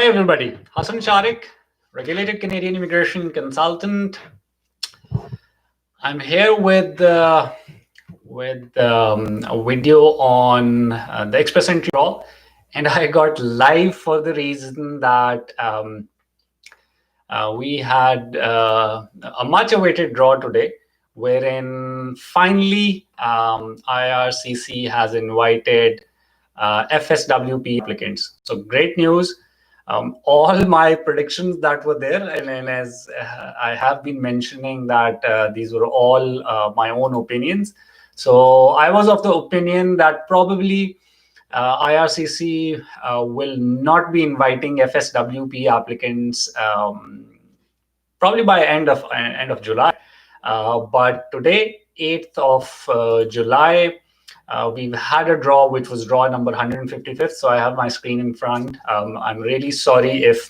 Hi everybody, Hassan Shariq, regulated Canadian immigration consultant. I'm here with a video on the express entry draw, and I got live for the reason that we had a much-awaited draw today, wherein finally IRCC has invited FSWP applicants. So great news. All my predictions that were there, and as I have been mentioning that these were all my own opinions. So I was of the opinion that probably IRCC will not be inviting FSWP applicants probably by end of July. But today, 8th of July, we've had a draw, which was draw number 155th. So I have my screen in front. I'm really sorry if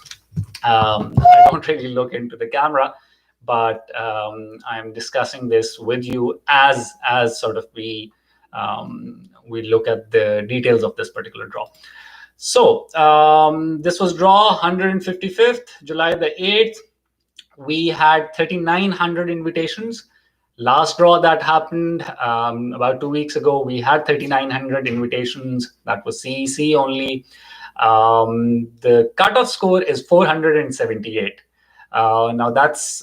I don't really look into the camera, but I'm discussing this with you as sort of we look at the details of this particular draw. So this was draw 155th, July the 8th. We had 3,900 invitations. Last draw that happened about 2 weeks ago, we had 3,900 invitations. That was CEC only. The cutoff score is 478. Now that's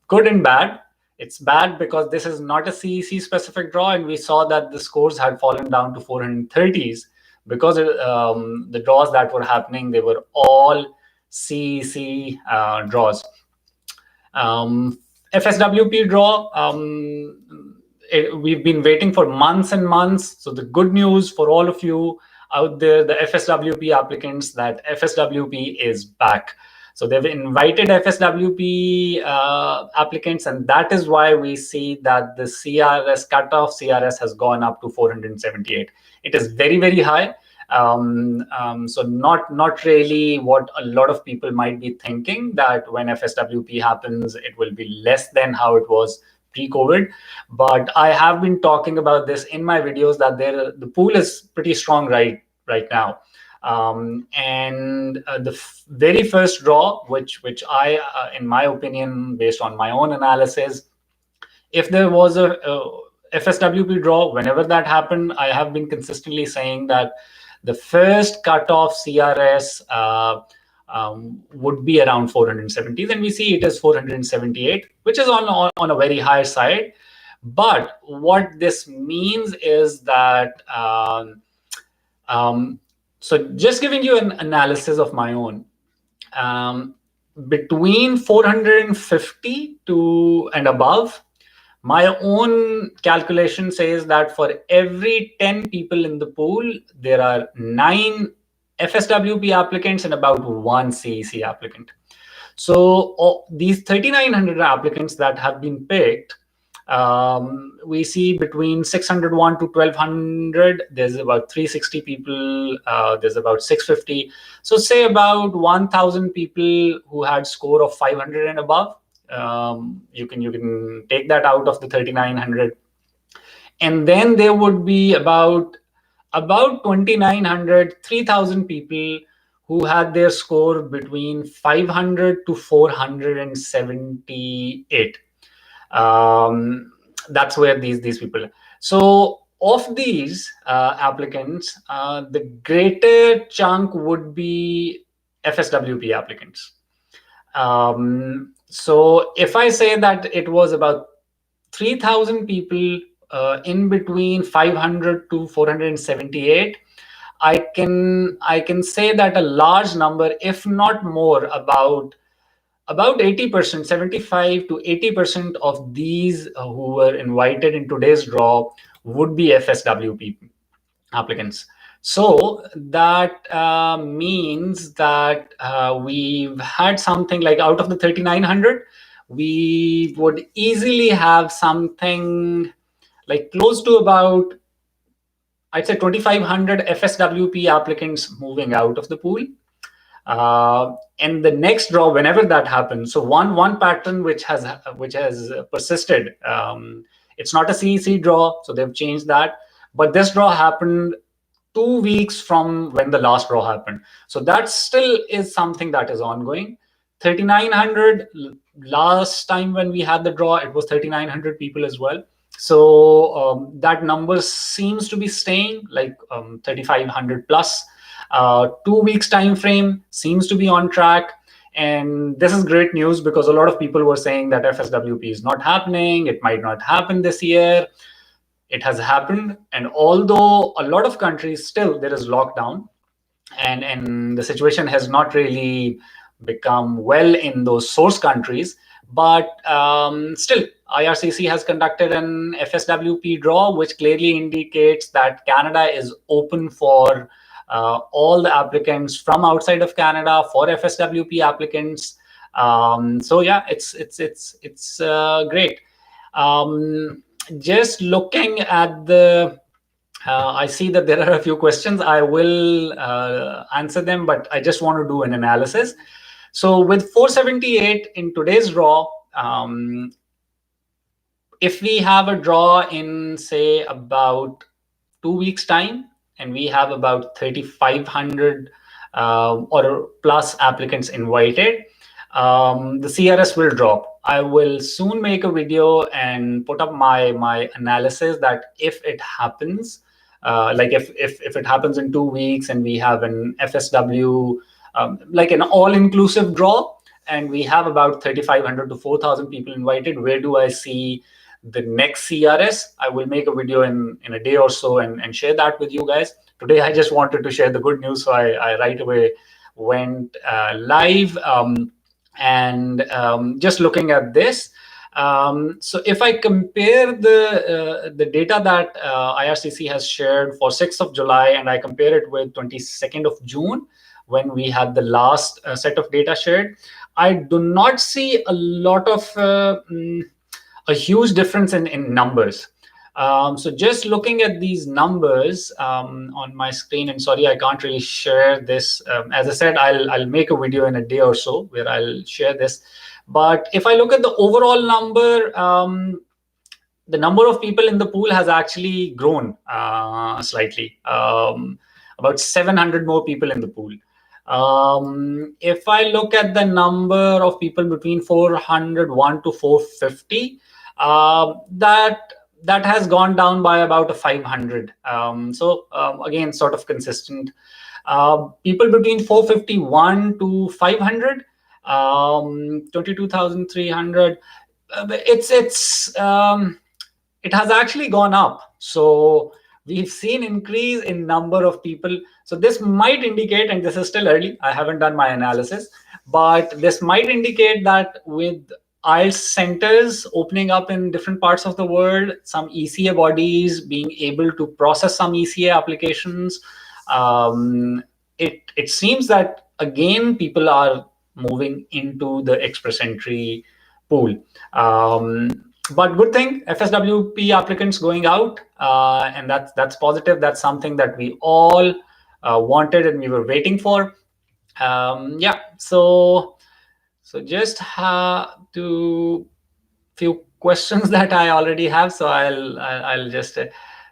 good and bad. It's bad because this is not a CEC specific draw, and we saw that the scores had fallen down to 430s because the draws that were happening, they were all CEC draws. FSWP draw, we've been waiting for months and months. So the good news for all of you out there, the FSWP applicants, that FSWP is back. So they've invited FSWP applicants, and that is why we see that the CRS cutoff CRS has gone up to 478. It is very, very high. So not really what a lot of people might be thinking, that when FSWP happens, it will be less than how it was pre-COVID. But I have been talking about this in my videos that the pool is pretty strong right now. And the very first draw, which I, in my opinion, based on my own analysis, if there was a FSWP draw, whenever that happened, I have been consistently saying that the first cutoff CRS would be around 470. Then we see it is 478, which is on a very high side. But what this means is that, so just giving you an analysis of my own, between 450 to and above, my own calculation says that for every 10 people in the pool, there are 9 FSWP applicants and about 1 CEC applicant. So these 3,900 applicants that have been picked, we see between 601 to 1,200, there's about 360 people, there's about 650. So say about 1,000 people who had score of 500 and above. You can take that out of the 3,900, and then there would be about 2,900, 3,000 people who had their score between 500 to 478. That's where these people are. So of these applicants, the greater chunk would be FSWP applicants. So if I say that it was about 3,000 people in between 500 to 478, I can say that a large number, if not more, about 80%, 75 to 80% of these who were invited in today's draw would be FSWP applicants. So that means that we've had something like, out of the 3,900, we would easily have something like close to about, I'd say 2,500 FSWP applicants moving out of the pool. And the next draw, whenever that happens, so one pattern which has persisted. It's not a CEC draw, so they've changed that. But this draw happened 2 weeks from when the last draw happened. So that still is something that is ongoing. 3,900 last time when we had the draw, it was 3,900 people as well. So that number seems to be staying like 3,500 plus. 2 weeks time frame seems to be on track. And this is great news because a lot of people were saying that FSWP is not happening. It might not happen this year. It has happened. And although a lot of countries still there is lockdown, and the situation has not really become well in those source countries, but still IRCC has conducted an FSWP draw, which clearly indicates that Canada is open for all the applicants from outside of Canada for FSWP applicants. So yeah, it's great. Just looking at the I see that there are a few questions. I will answer them, but I just want to do an analysis. So with 478 in today's draw, if we have a draw in, say, about 2 weeks' time, and we have about 3,500 or plus applicants invited, the CRS will drop. I will soon make a video and put up my analysis that if it happens, like if it happens in 2 weeks and we have an FSW, like an all-inclusive draw, and we have about 3,500 to 4,000 people invited, where do I see the next CRS? I will make a video in a day or so and share that with you guys. Today, I just wanted to share the good news, so I right away went live. Just looking at this, so if I compare the data that IRCC has shared for 6th of July, and I compare it with 22nd of June, when we had the last set of data shared, I do not see a lot of a huge difference in numbers. So just looking at these numbers on my screen, and sorry, I can't really share this. As I said, I'll make a video in a day or so where I'll share this. But if I look at the overall number, the number of people in the pool has actually grown slightly, about 700 more people in the pool. If I look at the number of people between 401 to 450, that has gone down by about 500. So again, sort of consistent. People between 451 to 500, 22,300. It has actually gone up. So we've seen increase in number of people. So this might indicate, and this is still early, I haven't done my analysis, but this might indicate that with IELTS centers opening up in different parts of the world, some ECA bodies being able to process some ECA applications, it seems that again people are moving into the express entry pool. But good thing, FSWP applicants going out, and that's positive. That's something that we all wanted and we were waiting for. Yeah, so just to few questions that I already have. So I'll just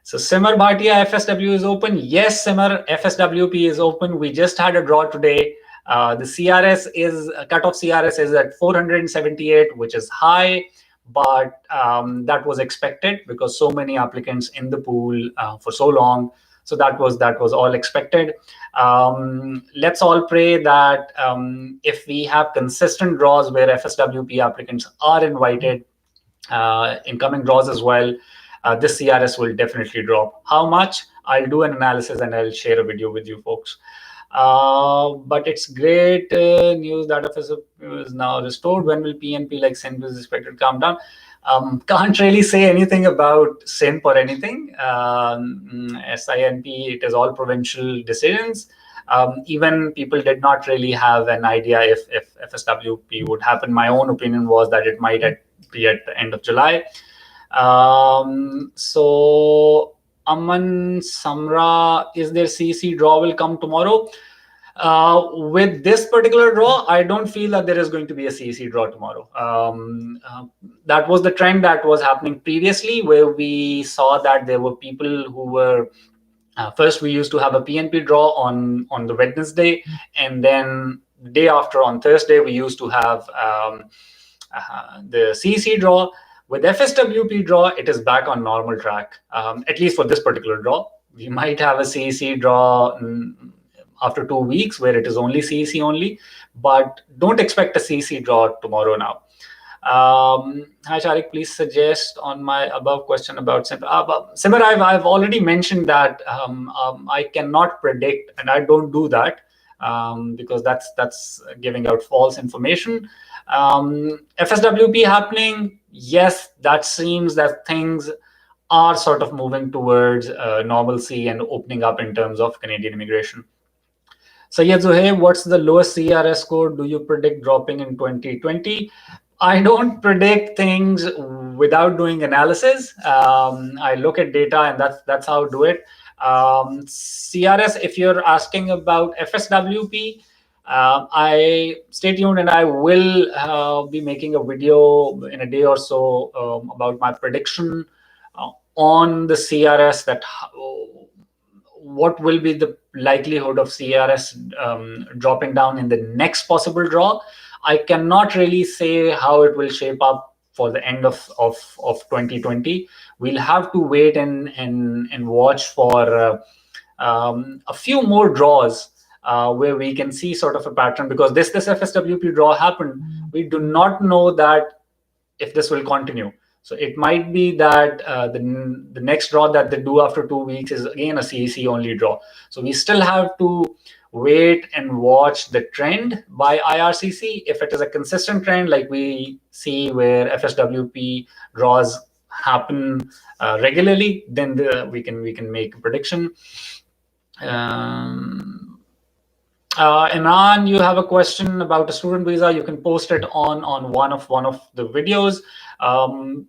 so Simar Bhatia, FSW is open. Yes, Simar, FSWP is open. We just had a draw today. The CRS is cutoff CRS is at 478, which is high, but that was expected because so many applicants in the pool for so long. So that was all expected. Let's all pray that if we have consistent draws where FSWP applicants are invited in coming draws as well, this CRS will definitely drop. How much? I'll do an analysis and I'll share a video with you folks. But it's great news that FSW is now restored. When will PNP like SINP is expected to come down? Can't really say anything about SINP or anything. SINP, it is all provincial decisions. Even people did not really have an idea if FSWP would happen. My own opinion was that it might be at the end of July. So Aman Samra, is there CC draw will come tomorrow? With this particular draw, I don't feel that there is going to be a CEC draw tomorrow. That was the trend that was happening previously, where we saw that there were people who were First, we used to have a PNP draw on the Wednesday, and then the day after, on Thursday, we used to have the CEC draw. With FSWP draw, it is back on normal track, at least for this particular draw. We might have a CEC draw after 2 weeks where it is only CEC only, but don't expect a CEC draw tomorrow now. Hi, Shariq, please suggest on my above question about Simar. I've already mentioned that I cannot predict, and I don't do that because that's giving out false information. FSWP happening, yes, that seems that things are sort of moving towards normalcy and opening up in terms of Canadian immigration. Sayyid Zuhair, what's the lowest CRS score do you predict dropping in 2020? I don't predict things without doing analysis. I look at data, and that's how I do it. CRS, if you're asking about FSWP, I stay tuned, and I will be making a video in a day or so about my prediction on the CRS, that what will be the likelihood of CRS dropping down in the next possible draw. I cannot really say how it will shape up for the end of 2020. We'll have to wait and watch for a few more draws where we can see sort of a pattern, because this FSWP draw happened. We do not know that if this will continue. So it might be that the next draw that they do after 2 weeks is again a CEC only draw. So we still have to wait and watch the trend by IRCC. If it is a consistent trend like we see where FSWP draws happen regularly, then we can make a prediction. Imran, you have a question about a student visa. You can post it on one of the videos.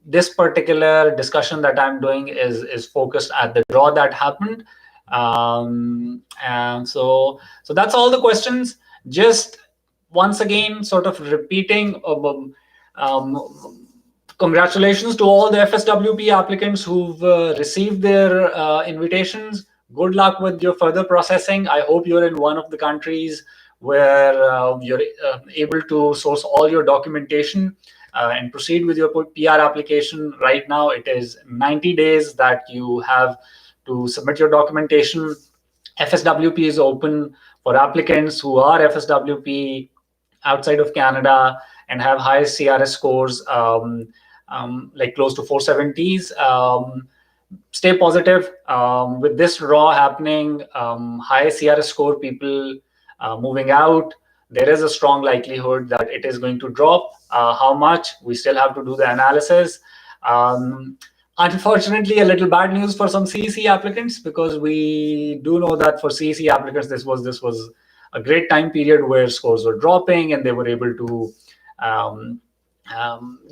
This particular discussion that I'm doing is focused at the draw that happened. And so that's all the questions. Just once again, sort of repeating, congratulations to all the FSWP applicants who've received their invitations. Good luck with your further processing. I hope you're in one of the countries where you're able to source all your documentation and proceed with your PR application. Right now, it is 90 days that you have to submit your documentation. FSWP is open for applicants who are FSWP outside of Canada and have high CRS scores, like close to 470s. Stay positive. With this draw happening, high CRS score people moving out, there is a strong likelihood that it is going to drop. How much? We still have to do the analysis. Unfortunately, a little bad news for some CEC applicants, because we do know that for CEC applicants, this was a great time period where scores were dropping, and they were able to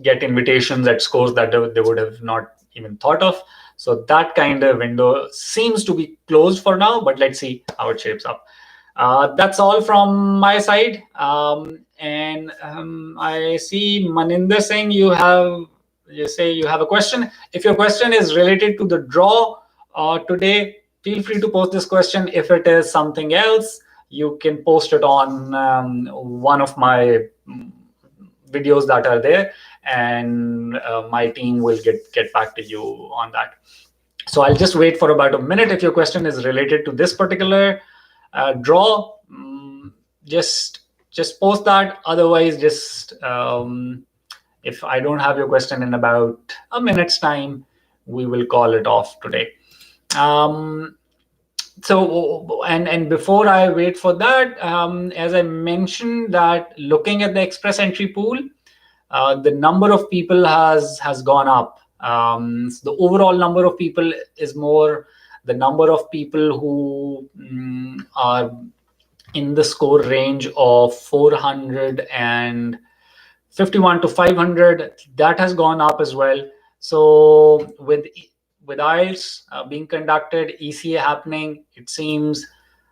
get invitations at scores that they would have not even thought of. So that kind of window seems to be closed for now, but let's see how it shapes up. That's all from my side. And I see Maninder saying you say you have a question. If your question is related to the draw today, feel free to post this question. If it is something else, you can post it on one of my videos that are there, and my team will get back to you on that. So I'll just wait for about a minute. If your question is related to this particular draw, just post that. Otherwise, just if I don't have your question in about a minute's time, we will call it off today. So, and before I wait for that, as I mentioned, that looking at the express entry pool, the number of people has gone up. So the overall number of people is more the number of people who are in the score range of 451 to 500. That has gone up as well. So with IELTS being conducted, ECA happening, it seems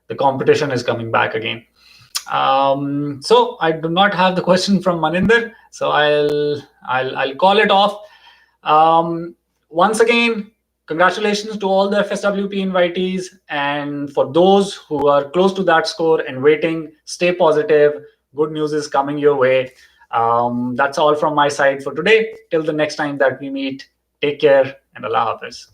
the competition is coming back again. So I do not have the question from Maninder, so I'll call it off. Once again, Congratulations to all the FSWP invitees. And for those who are close to that score and waiting, stay positive. Good news is coming your way. That's all from my side for today. Till the next time that we meet, take care and Allah Hafiz.